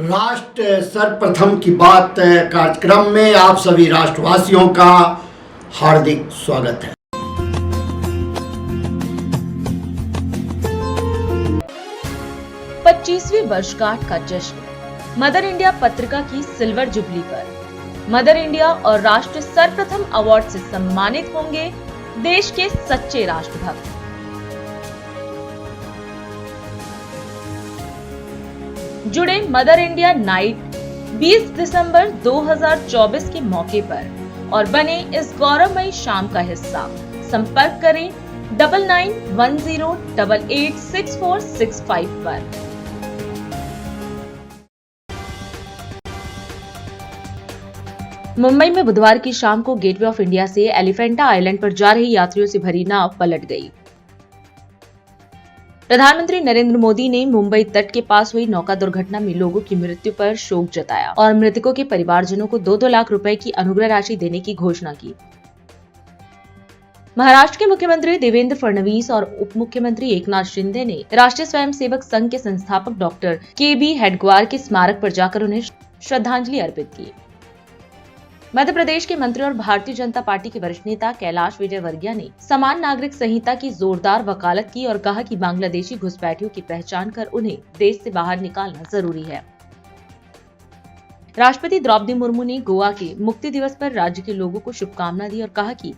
राष्ट्र सर्वप्रथम की बात कार्यक्रम में आप सभी राष्ट्रवासियों का हार्दिक स्वागत है। पच्चीसवीं वर्षगांठ का जश्न मदर इंडिया पत्रिका की सिल्वर जुबली पर मदर इंडिया और राष्ट्र सर्वप्रथम अवार्ड से सम्मानित होंगे देश के सच्चे राष्ट्रभक्त। जुड़े मदर इंडिया नाइट 20 दिसंबर 2024 के मौके पर और बने इस गौरवमयी शाम का हिस्सा। संपर्क करें 9910886465 पर। मुंबई में बुधवार की शाम को गेटवे ऑफ इंडिया से एलिफेंटा आइलैंड पर जा रही यात्रियों से भरी नाव पलट गई। प्रधानमंत्री नरेंद्र मोदी ने मुंबई तट के पास हुई नौका दुर्घटना में लोगों की मृत्यु पर शोक जताया और मृतकों के परिवारजनों को 2-2 लाख रुपए की अनुग्रह राशि देने की घोषणा की। महाराष्ट्र के मुख्यमंत्री देवेंद्र फडणवीस और उप मुख्यमंत्री एकनाथ शिंदे ने राष्ट्रीय स्वयंसेवक संघ के संस्थापक डॉक्टर के.बी. हेडगेवार के स्मारक पर जाकर उन्हें श्रद्धांजलि अर्पित की। मध्य प्रदेश के मंत्री और भारतीय जनता पार्टी के वरिष्ठ नेता कैलाश विजयवर्गीय ने समान नागरिक संहिता की जोरदार वकालत की और कहा कि बांग्लादेशी घुसपैठियों की पहचान कर उन्हें देश से बाहर निकालना जरूरी है। राष्ट्रपति द्रौपदी मुर्मू ने गोवा के मुक्ति दिवस पर राज्य के लोगों को शुभकामना दी और कहा कि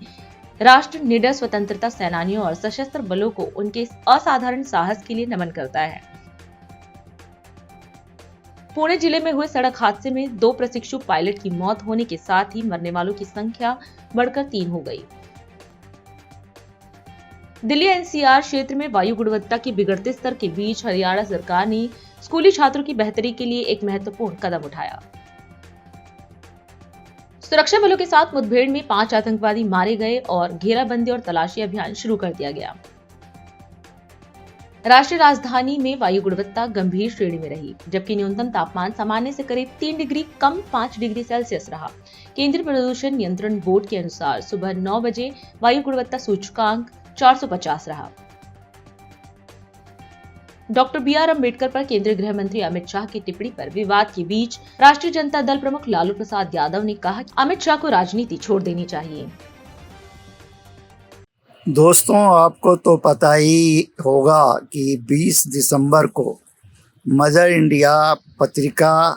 राष्ट्र निडर स्वतंत्रता सेनानियों और सशस्त्र बलों को उनके असाधारण साहस के लिए नमन करता है। पुणे जिले में हुए सड़क हादसे में 2 प्रशिक्षु पायलट की मौत होने के साथ ही मरने वालों की संख्या बढ़कर 3 हो गई। दिल्ली एनसीआर क्षेत्र में वायु गुणवत्ता के बिगड़ते स्तर के बीच हरियाणा सरकार ने स्कूली छात्रों की बेहतरी के लिए एक महत्वपूर्ण कदम उठाया। सुरक्षा बलों के साथ मुठभेड़ में 5 आतंकवादी मारे गए और घेराबंदी और तलाशी अभियान शुरू कर दिया गया। राष्ट्रीय राजधानी में वायु गुणवत्ता गंभीर श्रेणी में रही, जबकि न्यूनतम तापमान सामान्य से करीब 3 डिग्री कम 5 डिग्री सेल्सियस रहा। केंद्रीय प्रदूषण नियंत्रण बोर्ड के अनुसार सुबह 9 बजे वायु गुणवत्ता सूचकांक 450 रहा। Doctor B R. अम्बेडकर पर केंद्रीय गृह मंत्री अमित शाह की टिप्पणी पर विवाद के बीच राष्ट्रीय जनता दल प्रमुख लालू प्रसाद यादव ने कहा कि अमित शाह को राजनीति छोड़ देनी चाहिए। दोस्तों, आपको तो पता ही होगा कि 20 दिसंबर को मदर इंडिया पत्रिका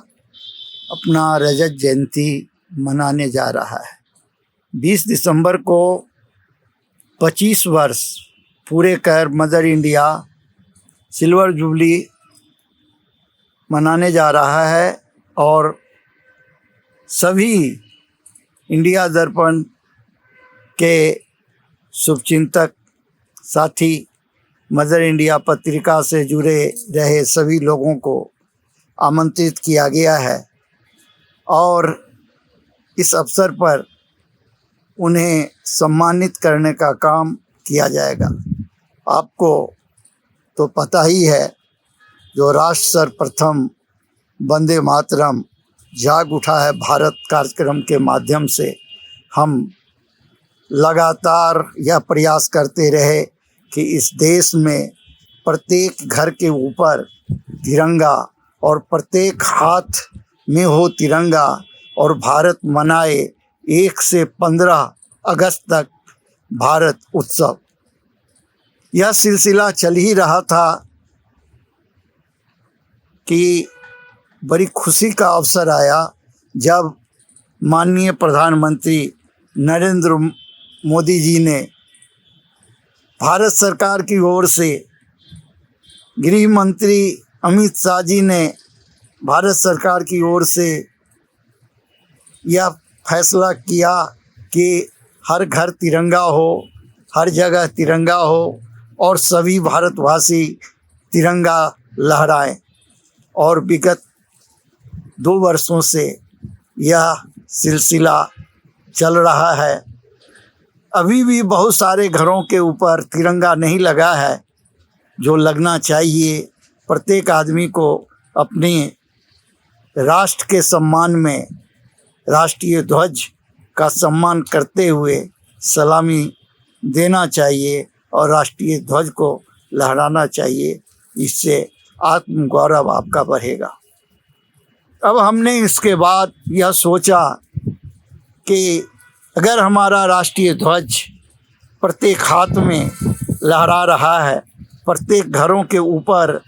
अपना रजत जयंती मनाने जा रहा है। 20 दिसंबर को 25 वर्ष पूरे कर मदर इंडिया सिल्वर जुबली मनाने जा रहा है और सभी इंडिया दर्पण के शुभचिंतक साथी मदर इंडिया पत्रिका से जुड़े रहे सभी लोगों को आमंत्रित किया गया है और इस अवसर पर उन्हें सम्मानित करने का काम किया जाएगा। आपको तो पता ही है, जो राष्ट्र सर्वप्रथम वंदे मातरम जाग उठा है भारत कार्यक्रम के माध्यम से हम लगातार यह प्रयास करते रहे कि इस देश में प्रत्येक घर के ऊपर तिरंगा और प्रत्येक हाथ में हो तिरंगा और भारत मनाए 1 से 15 अगस्त तक भारत उत्सव। यह सिलसिला चल ही रहा था कि बड़ी खुशी का अवसर आया जब माननीय प्रधानमंत्री नरेंद्र मोदी जी ने भारत सरकार की ओर से, गृह मंत्री अमित शाह जी ने भारत सरकार की ओर से यह फैसला किया कि हर घर तिरंगा हो, हर जगह तिरंगा हो और सभी भारतवासी तिरंगा लहराएं। और विगत 2 वर्षों से यह सिलसिला चल रहा है। अभी भी बहुत सारे घरों के ऊपर तिरंगा नहीं लगा है, जो लगना चाहिए। प्रत्येक आदमी को अपने राष्ट्र के सम्मान में राष्ट्रीय ध्वज का सम्मान करते हुए सलामी देना चाहिए और राष्ट्रीय ध्वज को लहराना चाहिए। इससे आत्मगौरव आपका बढ़ेगा। अब हमने इसके बाद यह सोचा कि अगर हमारा राष्ट्रीय ध्वज प्रत्येक हाथ में लहरा रहा है, प्रत्येक घरों के ऊपर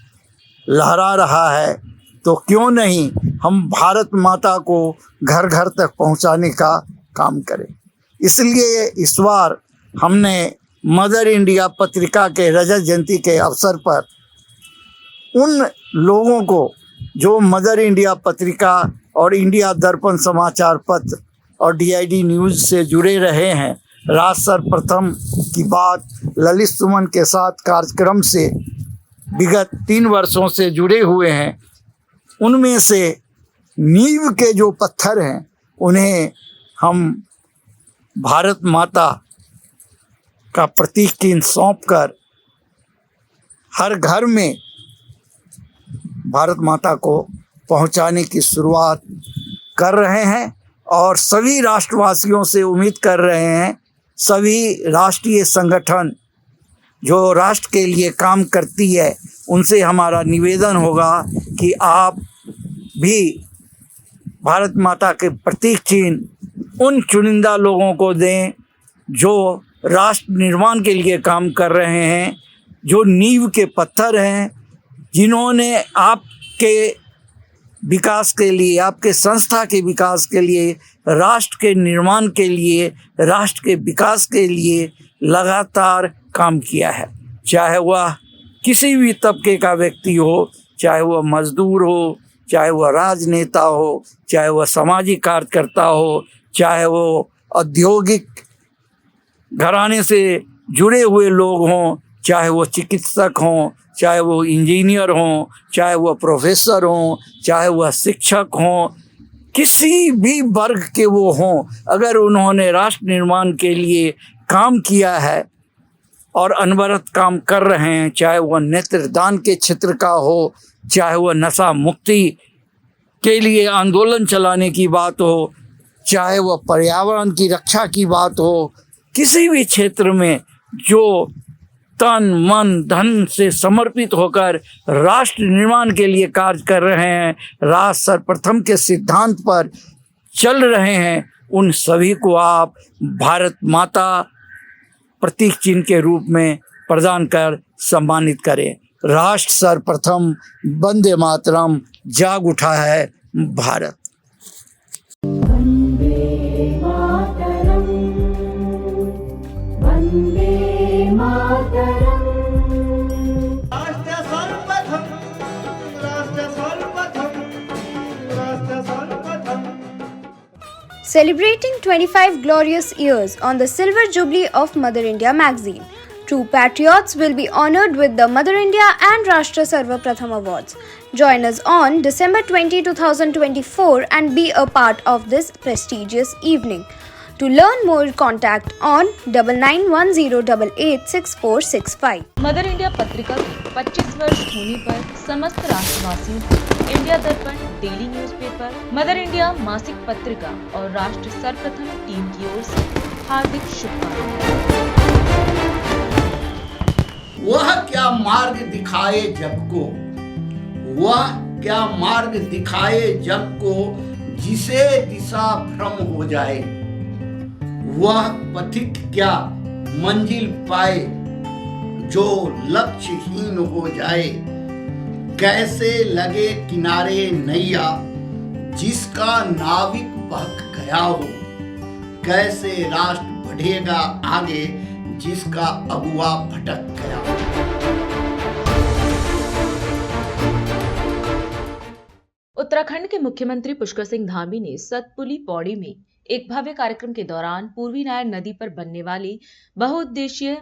लहरा रहा है, तो क्यों नहीं हम भारत माता को घर घर तक पहुंचाने का काम करें। इसलिए इस बार हमने मदर इंडिया पत्रिका के रजत जयंती के अवसर पर उन लोगों को जो मदर इंडिया पत्रिका और इंडिया दर्पण समाचार पत्र और डीआईडी न्यूज़ से जुड़े रहे हैं, राज सर्वप्रथम की बात ललित सुमन के साथ कार्यक्रम से विगत 3 वर्षों से जुड़े हुए हैं, उनमें से नींव के जो पत्थर हैं उन्हें हम भारत माता का प्रतीक चिन्ह सौंप कर हर घर में भारत माता को पहुंचाने की शुरुआत कर रहे हैं और सभी राष्ट्रवासियों से उम्मीद कर रहे हैं, सभी राष्ट्रीय संगठन जो राष्ट्र के लिए काम करती है उनसे हमारा निवेदन होगा कि आप भी भारत माता के प्रतीक चिन्ह उन चुनिंदा लोगों को दें जो राष्ट्र निर्माण के लिए काम कर रहे हैं, जो नींव के पत्थर हैं, जिन्होंने आपके विकास के लिए, आपके संस्था के विकास के लिए, राष्ट्र के निर्माण के लिए, राष्ट्र के विकास के लिए लगातार काम किया है। चाहे वह किसी भी तबके का व्यक्ति हो, चाहे वह मजदूर हो, चाहे वह राजनेता हो, चाहे वह सामाजिक कार्यकर्ता हो, चाहे वो औद्योगिक घराने से जुड़े हुए लोग हों, चाहे वो चिकित्सक हों, चाहे वो इंजीनियर हों, चाहे वो प्रोफेसर हों, चाहे वह शिक्षक हों, किसी भी वर्ग के वो हों, अगर उन्होंने राष्ट्र निर्माण के लिए काम किया है और अनवरत काम कर रहे हैं, चाहे वह नेत्रदान के क्षेत्र का हो, चाहे वह नशा मुक्ति के लिए आंदोलन चलाने की बात हो, चाहे वह पर्यावरण की रक्षा की बात हो, किसी भी क्षेत्र में जो तन मन धन से समर्पित होकर राष्ट्र निर्माण के लिए कार्य कर रहे हैं, राष्ट्र सर्वप्रथम के सिद्धांत पर चल रहे हैं, उन सभी को आप भारत माता प्रतीक चिन्ह के रूप में प्रदान कर सम्मानित करें। राष्ट्र सर्वप्रथम, वंदे मातरम, जाग उठा है Bharat. Celebrating 25 glorious years on the Silver Jubilee of Mother India magazine, true patriots will be honored with the Mother India and Rashtra Sarva Pratham Awards. Join us on December 20, 2024 and be a part of this prestigious evening. To learn more, contact on 9910886465. Mother India पत्रिका के 25 वर्ष होने पर समस्त राष्ट्रवासियों को India दर्पण, daily newspaper, mother India मासिक पत्रिका और राष्ट्र सर्वप्रथम टीम की ओर से हार्दिक शुभकामनाएं। वह क्या मार्ग दिखाए जग को, वह क्या मार्ग दिखाए जग को, जिसे दिशा भ्रम हो जाए। वह पथिक क्या मंजिल पाए, जो लक्ष्यहीन हो जाए। कैसे लगे किनारे नैया, जिसका नाविक बहक गया हो। कैसे राष्ट्र बढ़ेगा आगे, जिसका अगुआ भटक गया हो। उत्तराखंड के मुख्यमंत्री पुष्कर सिंह धामी ने सतपुली पौड़ी में एक भव्य कार्यक्रम के दौरान पूर्वी नायर नदी पर बनने वाली बहुउद्देशीय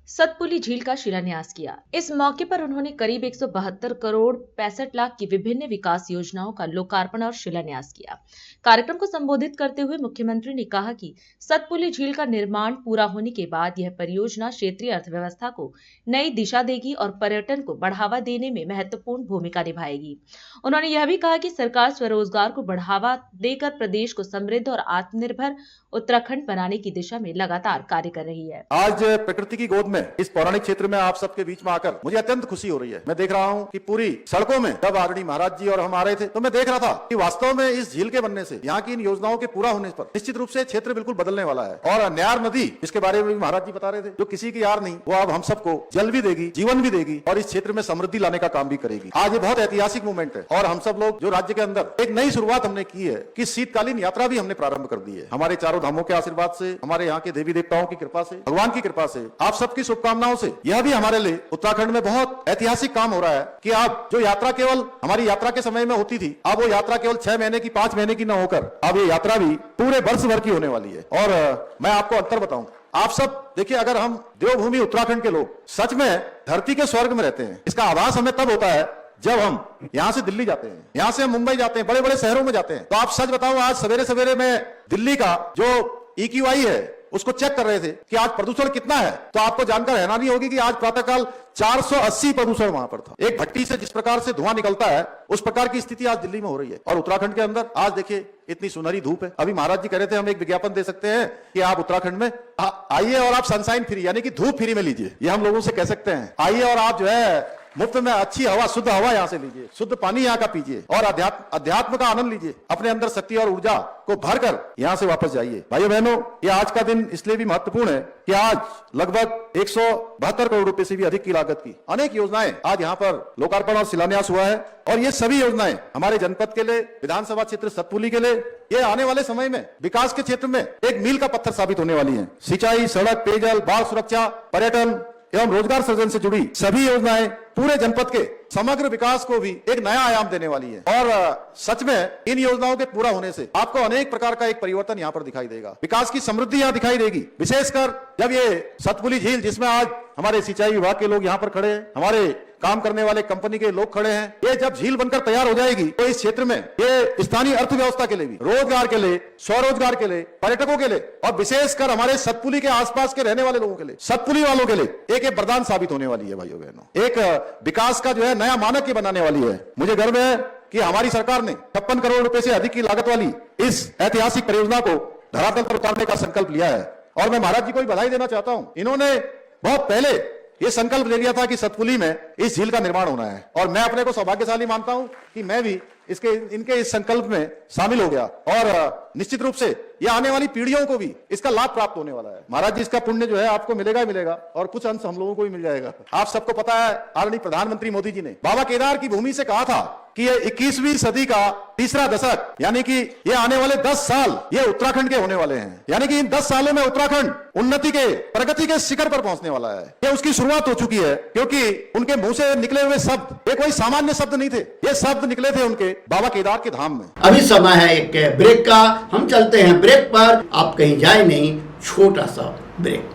सतपुली झील का शिलान्यास किया। इस मौके पर उन्होंने करीब 172 करोड़ 65 लाख की विभिन्न विकास योजनाओं का लोकार्पण और शिलान्यास किया। कार्यक्रम को संबोधित करते हुए मुख्यमंत्री ने कहा कि सतपुली झील का निर्माण पूरा होने के बाद यह परियोजना क्षेत्रीय अर्थव्यवस्था को नई दिशा देगी और पर्यटन को बढ़ावा देने में महत्वपूर्ण भूमिका निभाएगी। उन्होंने यह भी कहा कि सरकार स्वरोजगार को बढ़ावा देकर प्रदेश को समृद्ध और आत्मनिर्भर उत्तराखंड बनाने की दिशा में लगातार कार्य कर रही है। आज प्रकृति की गोद में इस पौराणिक क्षेत्र में आप सबके बीच में आकर मुझे अत्यंत खुशी हो रही है। मैं देख रहा हूँ कि पूरी सड़कों में जब आदरणीय महाराज जी और हम आ रहे थे तो मैं देख रहा था कि वास्तव में इस झील के बनने से, यहाँ की इन योजनाओं के पूरा होने पर निश्चित रूप से क्षेत्र बिल्कुल बदलने वाला है। और न्यार नदी, जिसके बारे में भी महाराज जी बता रहे थे, जो किसी की यार नहीं, वो अब हम सबको जल भी देगी, जीवन भी देगी और इस क्षेत्र में समृद्धि लाने का काम भी करेगी। आज ये बहुत ऐतिहासिक मूवमेंट है और हम सब लोग जो राज्य के अंदर एक नई शुरुआत हमने की है कि शीतकालीन यात्रा भी हमने प्रारंभ कर दी है। हमारे चारों धामों के आशीर्वाद से, हमारे यहाँ के देवी देवताओं की कृपा से, भगवान की कृपा से, आप सबकी शुभकामनाओं से यह भी हमारे लिए उत्तराखंड में बहुत ऐतिहासिक काम हो रहा है कि आप जो यात्रा केवल हमारी यात्रा के समय में होती थी, अब वो यात्रा केवल 6 महीने की, 5 महीने की न होकर अब ये यात्रा भी पूरे वर्ष भर की होने वाली है। और मैं आपको अंतर बताऊं, आप सब देखिए, अगर हम देवभूमि उत्तराखंड के लोग सच में धरती के स्वर्ग में रहते हैं, इसका आभास हमें तब होता है जब हम यहां से दिल्ली जाते हैं, यहां से हम मुंबई जाते हैं, बड़े बड़े शहरों में जाते हैं। तो आप सच बताओ, आज सवेरे सवेरे में दिल्ली का जो EQI है उसको चेक कर रहे थे कि आज प्रदूषण कितना है, तो आपको जानकर हैरानी होगी कि आज प्रातःकाल 480 प्रदूषण वहां पर था। एक भट्टी से जिस प्रकार से धुआं निकलता है, उस प्रकार की स्थिति आज दिल्ली में हो रही है। और उत्तराखंड के अंदर आज देखिए इतनी सुनहरी धूप है। अभी महाराज जी कह रहे थे हम एक विज्ञापन दे सकते हैं कि आप उत्तराखंड में आइए और आप सनशाइन फ्री, यानी कि धूप फ्री में लीजिए, ये हम लोगों से कह सकते हैं। आइए और आप जो है मुफ्त में अच्छी हवा, शुद्ध हवा यहाँ से लीजिए, शुद्ध पानी यहाँ का पीजिए और अध्यात्म का आनंद लीजिए, अपने अंदर शक्ति और ऊर्जा को भरकर यहाँ से वापस जाइए। भाइयों बहनों, ये आज का दिन इसलिए भी महत्वपूर्ण है कि आज लगभग 172 करोड़ रुपए से भी अधिक की लागत की अनेक योजनाएं आज यहाँ पर लोकार्पण और शिलान्यास हुआ है। और ये सभी योजनाएं हमारे जनपद के लिए, विधानसभा क्षेत्र सतपुली के लिए, ये आने वाले समय में विकास के क्षेत्र में एक मील का पत्थर साबित होने वाली है। सिंचाई, सड़क, पेयजल, बाढ़ सुरक्षा, पर्यटन एवं रोजगार सृजन से जुड़ी सभी योजनाएं पूरे जनपद के समग्र विकास को भी एक नया आयाम देने वाली है। और सच में इन योजनाओं के पूरा होने से आपको अनेक प्रकार का एक परिवर्तन यहाँ पर दिखाई देगा, विकास की समृद्धि यहाँ दिखाई देगी। विशेषकर जब ये सतपुली झील, जिसमें आज हमारे सिंचाई विभाग के लोग यहाँ पर खड़े हैं, हमारे काम करने वाले कंपनी के लोग खड़े हैं, ये जब झील बनकर तैयार हो जाएगी तो इस क्षेत्र में ये स्थानीय अर्थव्यवस्था के लिए भी, रोजगार के लिए, स्वरोजगार के लिए, पर्यटकों के लिए और विशेषकर हमारे सतपुली के आसपास के रहने वाले लोगों के लिए, सतपुली वालों के लिए एक वरदान साबित होने वाली है। भाइयों बहनों, एक विकास का जो है नया मानक ये बनाने वाली है। मुझे गर्व है कि हमारी सरकार ने 56 करोड़ रुपए से अधिक की लागत वाली इस ऐतिहासिक परियोजना को धरातल पर उतारने का संकल्प लिया है। और मैं महाराज जी को भी बधाई देना चाहता हूं, इन्होंने बहुत पहले ये संकल्प ले लिया था कि सतपुली में इस झील का निर्माण होना है। और मैं अपने को सौभाग्यशाली मानता हूं कि मैं भी इनके इस संकल्प में शामिल हो गया और निश्चित रूप से ये आने वाली पीढ़ियों को भी इसका लाभ प्राप्त होने वाला है। महाराज जी, इसका पुण्य जो है आपको मिलेगा ही मिलेगा और कुछ अंश हम लोगों को भी मिल जाएगा। आप सबको पता है, आदरणीय प्रधानमंत्री मोदी जी ने बाबा केदार की भूमि से कहा था कि ये 21वीं सदी का तीसरा दशक, यानी कि ये आने वाले 10 साल ये उत्तराखंड के होने वाले हैं। यानी कि इन 10 सालों में उत्तराखंड उन्नति के, प्रगति के शिखर पर पहुंचने वाला है। ये उसकी शुरुआत हो चुकी है, क्योंकि उनके मुंह से निकले हुए शब्द ये कोई सामान्य शब्द नहीं थे, ये शब्द निकले थे उनके बाबा केदार के धाम में। अभी समय है एक ब्रेक का, हम चलते हैं ब्रेक पर। आप कहीं जाए नहीं, छोटा सा break.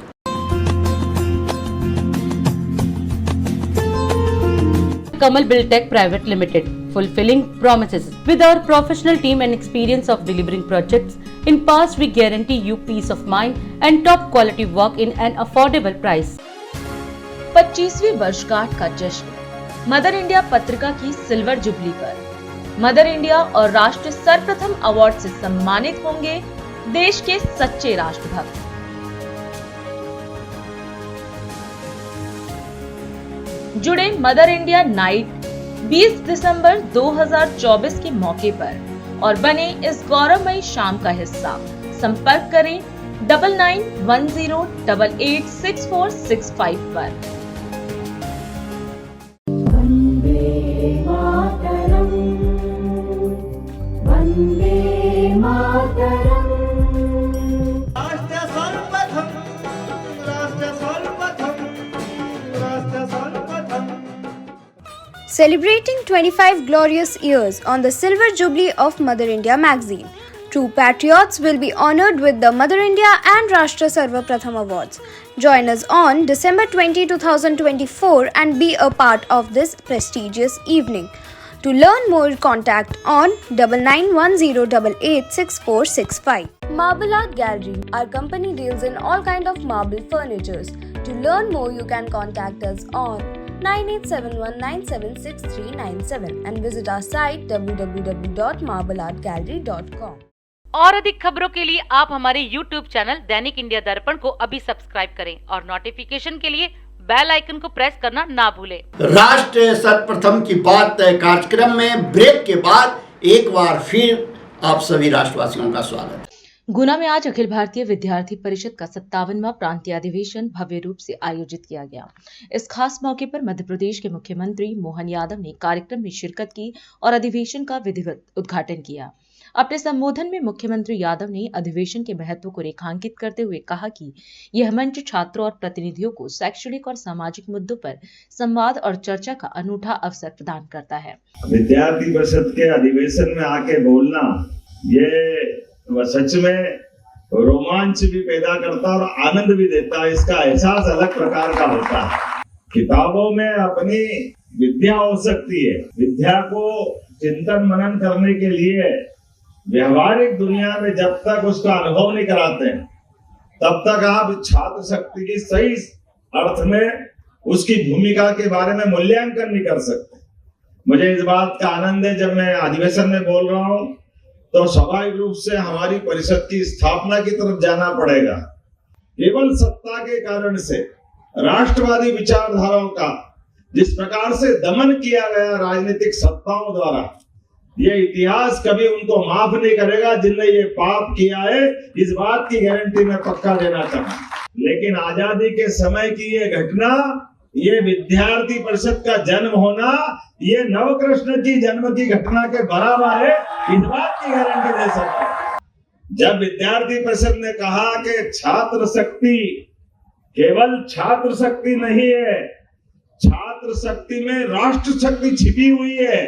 Kamal Buildtech Private Limited, fulfilling promises. With our professional team and experience of delivering projects, in past we guarantee you peace of mind and top quality work in an affordable price. 25वीं वर्षगांठ का जश्न mother India पत्रिका की silver jubilee पर mother India और राष्ट्र सर्वप्रथम award से सम्मानित होंगे देश के सच्चे राष्ट्रभक्त। जुड़े मदर इंडिया नाइट 20 दिसंबर 2024 के मौके पर और बने इस गौरवमयी शाम का हिस्सा। संपर्क करें 9910886465 पर। Celebrating 25 glorious years on the Silver Jubilee of Mother India magazine, true patriots will be honored with the Mother India and Rashtra Sarva Pratham Awards. Join us on December 20, 2024 and be a part of this prestigious evening. To learn more, contact on 9910886465. Marble Art Gallery. Our company deals in all kind of marble furnitures. To learn more, you can contact us on 9871976397 and visit our site www.marbleartgallery.com. और अधिक खबरों के लिए आप हमारे YouTube channel दैनिक India दर्पण को अभी सब्सक्राइब करें और नोटिफिकेशन के लिए बेल आइकन को प्रेस करना ना भूलें। राष्ट्र सर्वप्रथम की बात कार्यक्रम में ब्रेक के बाद एक बार फिर आप सभी राष्ट्रवासियों का स्वागत है। गुना में आज अखिल भारतीय विद्यार्थी परिषद का 57वां प्रांतीय अधिवेशन भव्य रूप से आयोजित किया गया। इस खास मौके पर मध्य प्रदेश के मुख्यमंत्री मोहन यादव ने कार्यक्रम में शिरकत की और अधिवेशन का विधिवत उद्घाटन किया। अपने संबोधन में मुख्यमंत्री यादव ने अधिवेशन के महत्व को रेखांकित करते हुए कहा कि यह मंच छात्रों और प्रतिनिधियों को शैक्षणिक और सामाजिक मुद्दों पर संवाद और चर्चा का अनूठा अवसर प्रदान करता है। विद्यार्थी परिषद के अधिवेशन में आके बोलना ये सच में रोमांच भी पैदा करता और आनंद भी देता है। इसका एहसास अलग प्रकार का होता है। किताबों में अपनी विद्या हो सकती है, विद्या को चिंतन मनन करने के लिए व्यवहारिक दुनिया में जब तक उसका अनुभव नहीं कराते हैं तब तक आप छात्र शक्ति की सही अर्थ में उसकी भूमिका के बारे में मूल्यांकन नहीं कर सकते। मुझे इस बात का आनंद है, जब मैं अधिवेशन में बोल रहा हूं तो स्वाभाविक रूप से हमारी परिषद की स्थापना की तरफ जाना पड़ेगा। केवल सत्ता के कारण से राष्ट्रवादी विचारधाराओं का जिस प्रकार से दमन किया गया राजनीतिक सत्ताओं द्वारा, ये इतिहास कभी उनको माफ नहीं करेगा जिनने ये पाप किया है। इस बात की गारंटी मैं पक्का देना चाहूंगा। लेकिन आजादी के समय की ये घटना, ये विद्यार्थी परिषद का जन्म होना, ये नवकृष्ण की जन्म की घटना के बराबर है, इस बात की गारंटी दे सकता है। जब विद्यार्थी परिषद ने कहा कि छात्र शक्ति केवल छात्र शक्ति नहीं है, छात्र शक्ति में राष्ट्र शक्ति छिपी हुई है,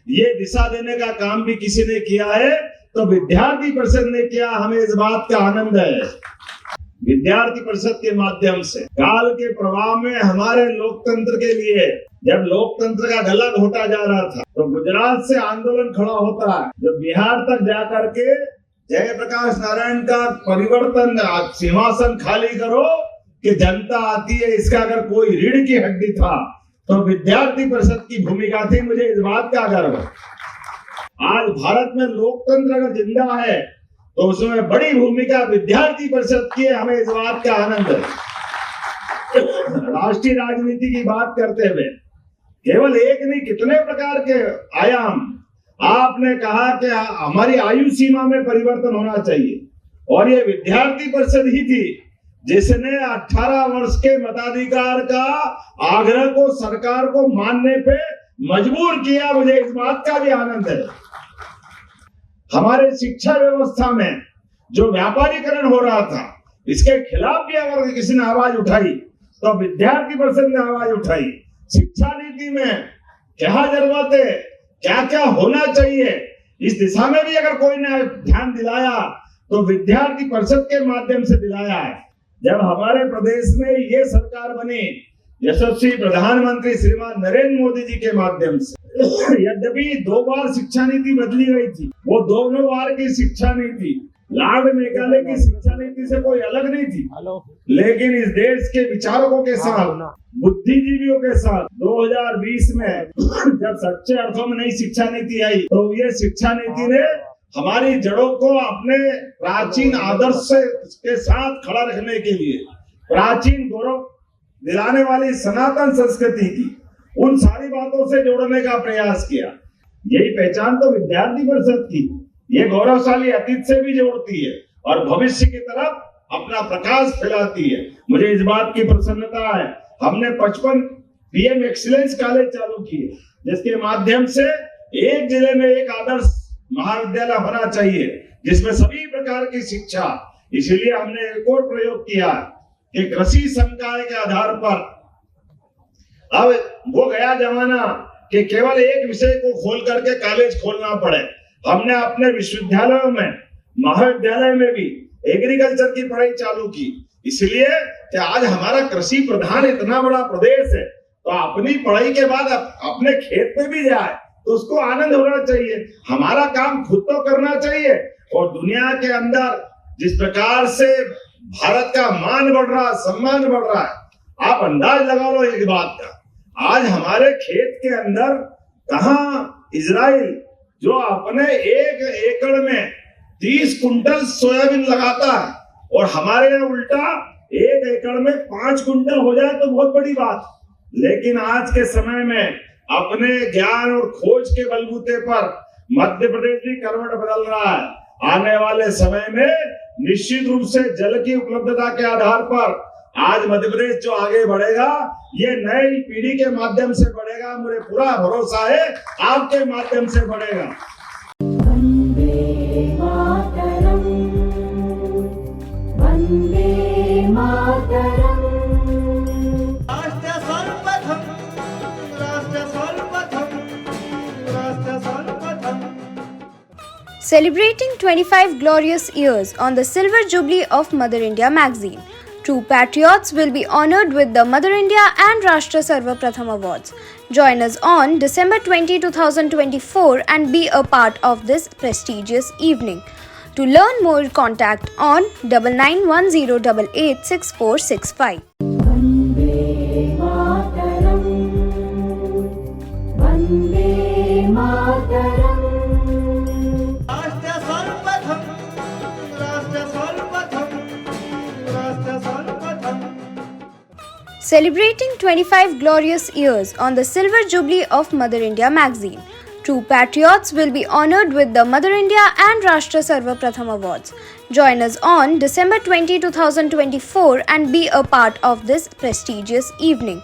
ये दिशा देने का काम भी किसी ने किया है तो विद्यार्थी परिषद ने किया। हमें इस बात का आनंद है। विद्यार्थी परिषद के माध्यम से काल के प्रवाह में हमारे लोकतंत्र के लिए, जब लोकतंत्र का गला घोटा जा रहा था तो गुजरात से आंदोलन खड़ा होता है, जब बिहार तक जाकर के जयप्रकाश नारायण का परिवर्तन, सिंहासन खाली करो कि जनता आती है, इसका अगर कोई रीढ़ की हड्डी था तो विद्यार्थी परिषद की भूमिका थी। मुझे इस बात का गर्व है। आज भारत में लोकतंत्र अगर जिंदा है तो उसमें बड़ी भूमिका विद्यार्थी परिषद की है। हमें इस बात का आनंद है। राष्ट्रीय राजनीति की बात करते हुए केवल एक नहीं, कितने प्रकार के आयाम। आपने कहा कि हमारी आयु सीमा में परिवर्तन होना चाहिए और ये विद्यार्थी परिषद ही थी जिसने 18 वर्ष के मताधिकार का आग्रह को सरकार को मानने पे मजबूर किया। मुझे इस बात का भी आनंद है। हमारे शिक्षा व्यवस्था में जो व्यापारीकरण हो रहा था, इसके खिलाफ भी अगर किसी ने आवाज उठाई तो विद्यार्थी परिषद ने आवाज उठाई। शिक्षा नीति में क्या जरूरत है, क्या क्या होना चाहिए, इस दिशा में भी अगर कोई ने ध्यान दिलाया तो विद्यार्थी परिषद के माध्यम से दिलाया है। जब हमारे प्रदेश में ये सरकार बनी, यशस्वी प्रधानमंत्री श्रीमान नरेंद्र मोदी जी के माध्यम से, यद्यपि 2 बार शिक्षा नीति बदली गई थी, वो दोनों बार की शिक्षा नीति लॉर्ड मेघालय की शिक्षा नीति से कोई अलग नहीं थी, लेकिन इस देश के विचारकों के साथ, बुद्धिजीवियों के साथ 2020 में जब सच्चे अर्थों में नई शिक्षा नीति आई तो ये शिक्षा नीति ने हमारी जड़ों को अपने प्राचीन आदर्श के साथ खड़ा रखने के लिए, प्राचीन गौरव दिलाने वाली सनातन संस्कृति की उन सारी बातों से जोड़ने का प्रयास किया। यही पहचान तो विद्यार्थी परिषद की, ये गौरवशाली अतीत से भी जोड़ती है और भविष्य की तरफ अपना प्रकाश फैलाती है। मुझे इस बात की प्रसन्नता है। हमने 55 पीएम एक्सीलेंस कॉलेज चालू किए, जिसके माध्यम से एक जिले में एक आदर्श महाविद्यालय होना चाहिए जिसमें सभी प्रकार की शिक्षा। इसीलिए हमने एक और प्रयोग किया कि कृषि संकाय के आधार पर, अब वो गया जमाना कि केवल एक विषय को खोल करके कॉलेज खोलना पड़े। हमने अपने विश्वविद्यालयों में, महाविद्यालय में भी एग्रीकल्चर की पढ़ाई चालू की। इसलिए कि आज हमारा कृषि प्रधान इतना बड़ा प्रदेश है तो अपनी पढ़ाई के बाद अपने खेत पे भी जाए तो उसको आनंद होना चाहिए। हमारा काम खुद तो करना चाहिए। और दुनिया के अंदर जिस प्रकार से भारत का मान बढ़ रहा है, सम्मान बढ़ रहा है, आप अंदाज लगा लो एक बात का, आज हमारे खेत के अंदर कहां इजराइल जो अपने 1 एकड़ में 30 कुंटल सोयाबीन लगाता है, और हमारे यहाँ उल्टा 1 एकड़ में 5 कुंटल हो जाए तो बहुत बड़ी बात। लेकिन आज के समय में अपने ज्ञान और खोज के बलबूते पर मध्य प्रदेश भी करवट बदल रहा है। आने वाले समय में निश्चित रूप से जल की उपलब्धता के आधार पर आज मध्य प्रदेश जो आगे बढ़ेगा, ये नई पीढ़ी के माध्यम से बढ़ेगा। मुझे पूरा भरोसा है आपके माध्यम से बढ़ेगा। Celebrating 25 glorious years on the Silver Jubilee of Mother India magazine, true patriots will be honored with the Mother India and Rashtra Sarva Pratham Awards. Join us on December 20, 2024 and be a part of this prestigious evening. To learn more, contact on 9910886465. Celebrating 25 glorious years on the Silver Jubilee of Mother India magazine, true patriots will be honored with the Mother India and Rashtra Sarva Pratham Awards. Join us on December 20, 2024 and be a part of this prestigious evening.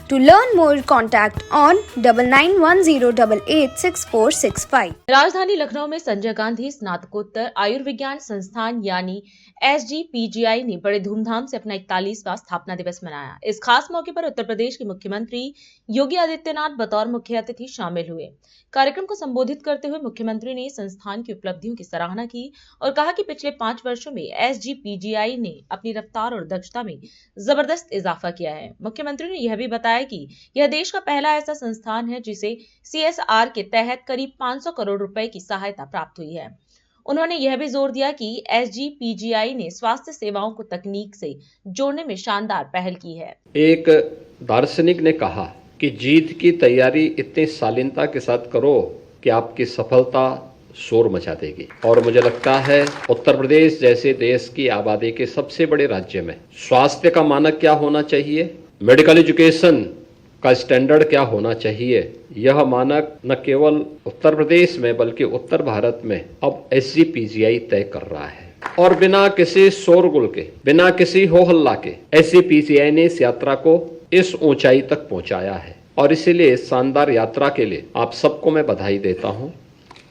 To learn more, contact on 9910886465. राजधानी लखनऊ में संजय गांधी स्नातकोत्तर आयुर्विज्ञान संस्थान यानी SGPGI ने बड़े धूमधाम से अपना 41वां स्थापना दिवस मनाया। इस खास मौके पर उत्तर प्रदेश के मुख्यमंत्री योगी आदित्यनाथ बतौर मुख्य अतिथि शामिल हुए। कार्यक्रम को संबोधित करते हुए मुख्यमंत्री ने संस्थान की उपलब्धियों की सराहना की और कहा कि पिछले 5 वर्षों में SGPGI ने अपनी रफ्तार और दक्षता में जबरदस्त इजाफा किया है। मुख्यमंत्री ने यह भी बताया कि यह देश का पहला ऐसा संस्थान है जिसे CSR के तहत करीब 500 करोड़ रुपए की सहायता प्राप्त हुई है। उन्होंने यह भी जोर दिया कि SGPGI ने स्वास्थ्य सेवाओं को तकनीक से जोड़ने में शानदार पहल की है। एक दार्शनिक ने कहा कि जीत की तैयारी इतनी शालीनता के साथ करो कि आपकी सफलता शोर मचा देगी। और मुझे लगता है उत्तर प्रदेश जैसे देश की आबादी के सबसे बड़े राज्य में स्वास्थ्य का मानक क्या होना चाहिए, मेडिकल एजुकेशन का स्टैंडर्ड क्या होना चाहिए, यह मानक न केवल उत्तर प्रदेश में बल्कि उत्तर भारत में अब SGPGI तय कर रहा है। और बिना किसी शोरगुल के, बिना किसी हो हल्ला के SGPGI ने इस यात्रा को इस ऊंचाई तक पहुंचाया है। और इसीलिए इस शानदार यात्रा के लिए आप सबको मैं बधाई देता हूं,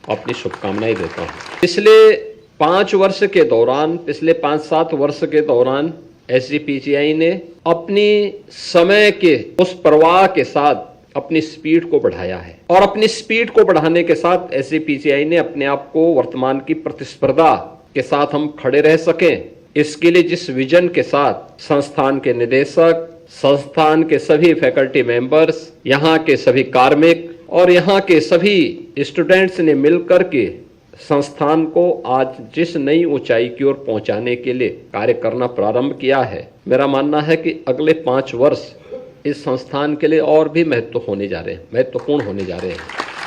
अपनी शुभकामनाएं देता हूं। पिछले 5 वर्ष के दौरान, पिछले 5-7 वर्ष के दौरान SGPGI ने अपनी समय के उस प्रवाह के साथ अपनी स्पीड को बढ़ाया है। और अपनी स्पीड को बढ़ाने के साथ SGPGI ने अपने आप को वर्तमान की प्रतिस्पर्धा के साथ हम खड़े रह सकें, इसके लिए जिस विजन के साथ संस्थान के निदेशक, संस्थान के सभी फैकल्टी मेंबर्स, यहाँ के सभी कार्मिक और यहाँ के सभी स्टूडेंट्स ने मिलकर के संस्थान को आज जिस नई ऊंचाई की ओर पहुंचाने के लिए कार्य करना प्रारंभ किया है, मेरा मानना है कि अगले 5 वर्ष इस संस्थान के लिए और भी महत्वपूर्ण होने जा रहे हैं,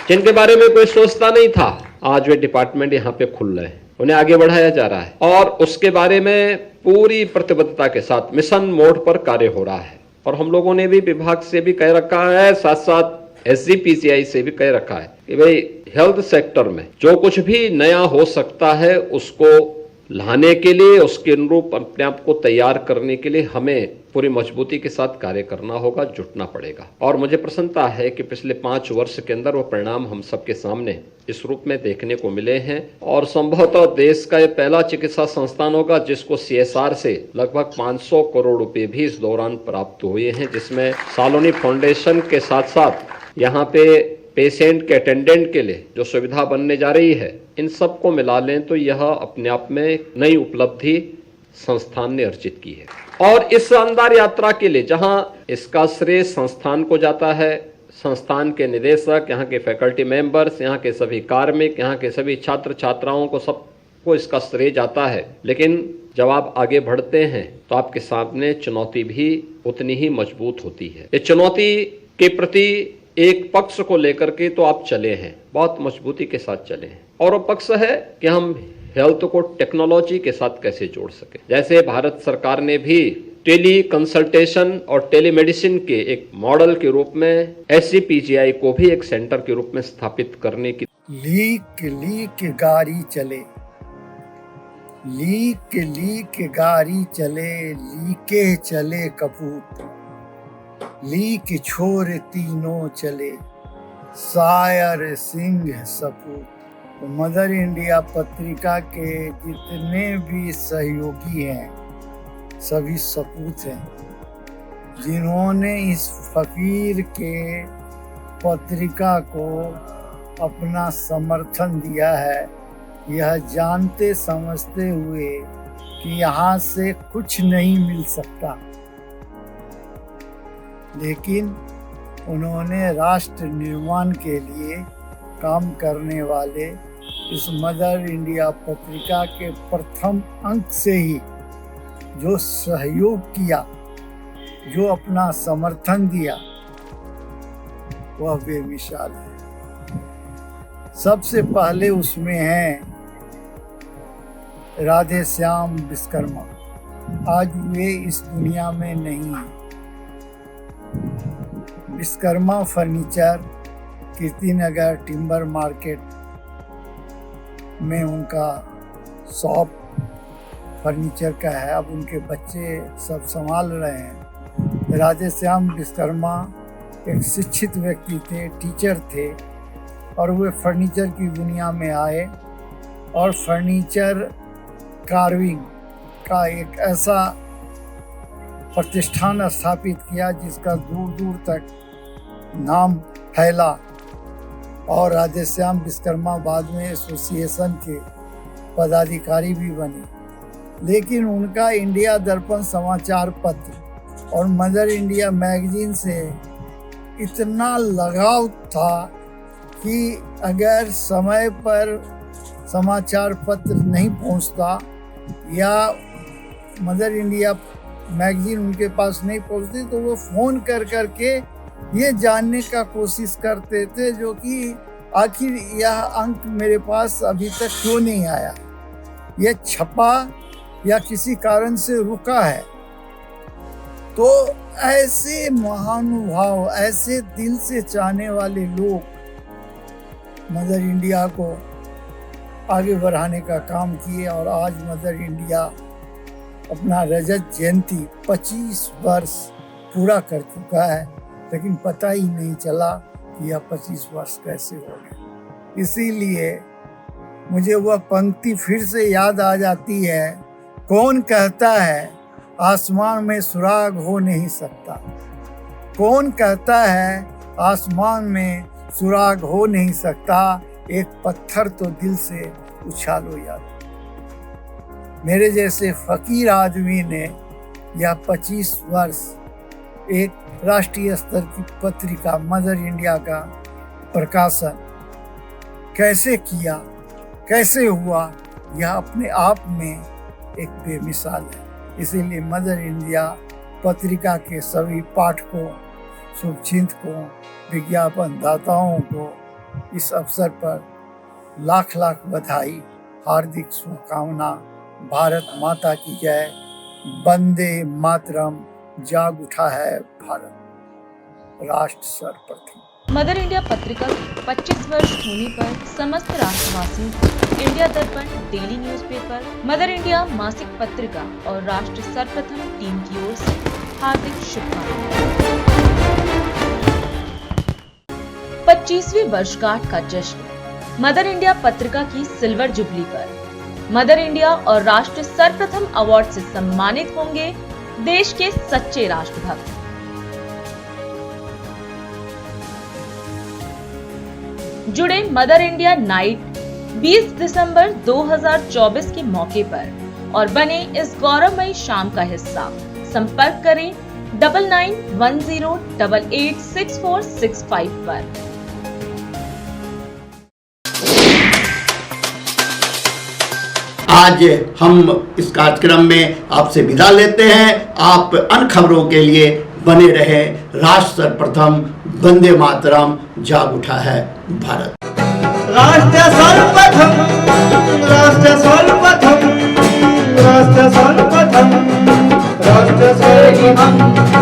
जिनके बारे में कोई सोचता नहीं था। आज वे डिपार्टमेंट यहाँ पे खुल रहे हैं, उन्हें आगे बढ़ाया जा रहा है और उसके बारे में पूरी प्रतिबद्धता के साथ मिशन मोड पर कार्य हो रहा है। और हम लोगों ने भी विभाग से भी कह रखा है, साथ साथ SGPGI से भी कह रखा है कि भाई हेल्थ सेक्टर में जो कुछ भी नया हो सकता है उसको लाने के लिए, उसके अनुरूप अपने आप को तैयार करने के लिए हमें पूरी मजबूती के साथ कार्य करना होगा, जुटना पड़ेगा। और मुझे प्रसन्नता है कि पिछले 5 वर्ष के अंदर वो परिणाम हम सबके सामने इस रूप में देखने को मिले हैं। और संभवतः देश का ये पहला चिकित्सा संस्थान होगा जिसको CSR से लगभग 500 करोड़ रुपए भी इस दौरान प्राप्त हुए हैं, जिसमें सालोनी फाउंडेशन के साथ साथ यहाँ पे पेशेंट के अटेंडेंट के लिए जो सुविधा बनने जा रही है, इन सबको मिला लें तो यह अपने आप में नई उपलब्धि संस्थान ने अर्जित की है। और इस शानदार यात्रा के लिए जहां इसका श्रेय संस्थान को जाता है, संस्थान के निदेशक, यहाँ के फैकल्टी मेंबर्स, यहाँ के सभी कार्मिक, यहाँ के सभी छात्र छात्राओं को सबको इसका श्रेय जाता है, लेकिन जब आप आगे बढ़ते हैं तो आपके सामने चुनौती भी उतनी ही मजबूत होती है। इस चुनौती के प्रति एक पक्ष को लेकर के तो आप चले हैं, बहुत मजबूती के साथ चले हैं, और वो पक्ष है कि हम हेल्थ को टेक्नोलॉजी के साथ कैसे जोड़ सके। जैसे भारत सरकार ने भी टेली कंसल्टेशन और टेलीमेडिसिन के एक मॉडल के रूप में SCPGI को भी एक सेंटर के रूप में स्थापित करने की। लीक गाड़ी चले, लीक गाड़ी चले, लीके चले कपूत, लीक छोर तीनों चले, शायर सिंह सपूत। तो मदर इंडिया पत्रिका के जितने भी सहयोगी हैं सभी सपूत हैं, जिन्होंने इस फकीर के पत्रिका को अपना समर्थन दिया है, यह जानते समझते हुए कि यहाँ से कुछ नहीं मिल सकता, लेकिन उन्होंने राष्ट्र निर्माण के लिए काम करने वाले इस मदर इंडिया पत्रिका के प्रथम अंक से ही जो सहयोग किया, जो अपना समर्थन दिया, वह बेमिसाल है। सबसे पहले उसमें हैं राधे श्याम विश्वकर्मा। आज वे इस दुनिया में नहीं हैं। Vishwakarma furniture Kirtinagar timber market में उनका शॉप फर्नीचर का है। अब उनके बच्चे सब संभाल रहे हैं। राधे श्याम विश्वकर्मा एक शिक्षित व्यक्ति थे, टीचर थे, और वे फर्नीचर की दुनिया में आए और फर्नीचर कार्विंग का एक ऐसा प्रतिष्ठान स्थापित किया जिसका दूर दूर तक नाम फैला। और राधे श्याम विश्वकर्मा बाद में एसोसिएशन के पदाधिकारी भी बने। लेकिन उनका इंडिया दर्पण समाचार पत्र और मदर इंडिया मैगजीन से इतना लगाव था कि अगर समय पर समाचार पत्र नहीं पहुंचता या मदर इंडिया मैगजीन उनके पास नहीं पहुंचती तो वो फ़ोन कर करके ये जानने का कोशिश करते थे जो कि आखिर यह अंक मेरे पास अभी तक क्यों नहीं आया, यह छपा या किसी कारण से रुका है। तो ऐसे महानुभाव, ऐसे दिल से चाहने वाले लोग मदर इंडिया को आगे बढ़ाने का काम किए और आज मदर इंडिया अपना रजत जयंती 25 वर्ष पूरा कर चुका है, लेकिन पता ही नहीं चला कि यह 25 वर्ष कैसे हो गए। इसीलिए मुझे वह पंक्ति फिर से याद आ जाती है, कौन कहता है आसमान में सुराग हो नहीं सकता, कौन कहता है आसमान में सुराग हो नहीं सकता, एक पत्थर तो दिल से उछालो यार। मेरे जैसे फकीर आदमी ने यह 25 वर्ष एक राष्ट्रीय स्तर की पत्रिका मदर इंडिया का प्रकाशन कैसे किया, कैसे हुआ, यह अपने आप में एक बेमिसाल है। इसीलिए मदर इंडिया पत्रिका के सभी पाठकों, शुभचिंतकों, विज्ञापन दाताओं को इस अवसर पर लाख लाख बधाई, हार्दिक शुभकामना। भारत माता की जय, वंदे मातरम, जाग उठा है भारत, राष्ट्र सर्वप्रथम। मदर इंडिया पत्रिका के 25 वर्ष होने पर समस्त राष्ट्रवासियों को इंडिया दर्पण डेली न्यूज़पेपर, मदर इंडिया मासिक पत्रिका और राष्ट्र सर्वप्रथम टीम की ओर से हार्दिक शुभकामनाएं। 25वीं वर्षगांठ का जश्न मदर इंडिया पत्रिका की सिल्वर जुबली पर मदर इंडिया और राष्ट्र सर्वप्रथम अवार्ड से सम्मानित होंगे देश के सच्चे राष्ट्रभक्त। जुड़े मदर इंडिया नाइट 20 दिसंबर 2024 के मौके पर और बने इस गौरवमयी शाम का हिस्सा। संपर्क करें 9910886465 पर। आज हम इस कार्यक्रम में आपसे विदा लेते हैं। आप अन्य खबरों के लिए बने रहे। राष्ट्र सर्वप्रथम, वंदे मातरम, जाग उठा है भारत। राष्ट्र सर्वप्रथम राष्ट्र सर्वप्रथम राष्ट्र सर्वप्रथम राष्ट्र सर्वप्रथम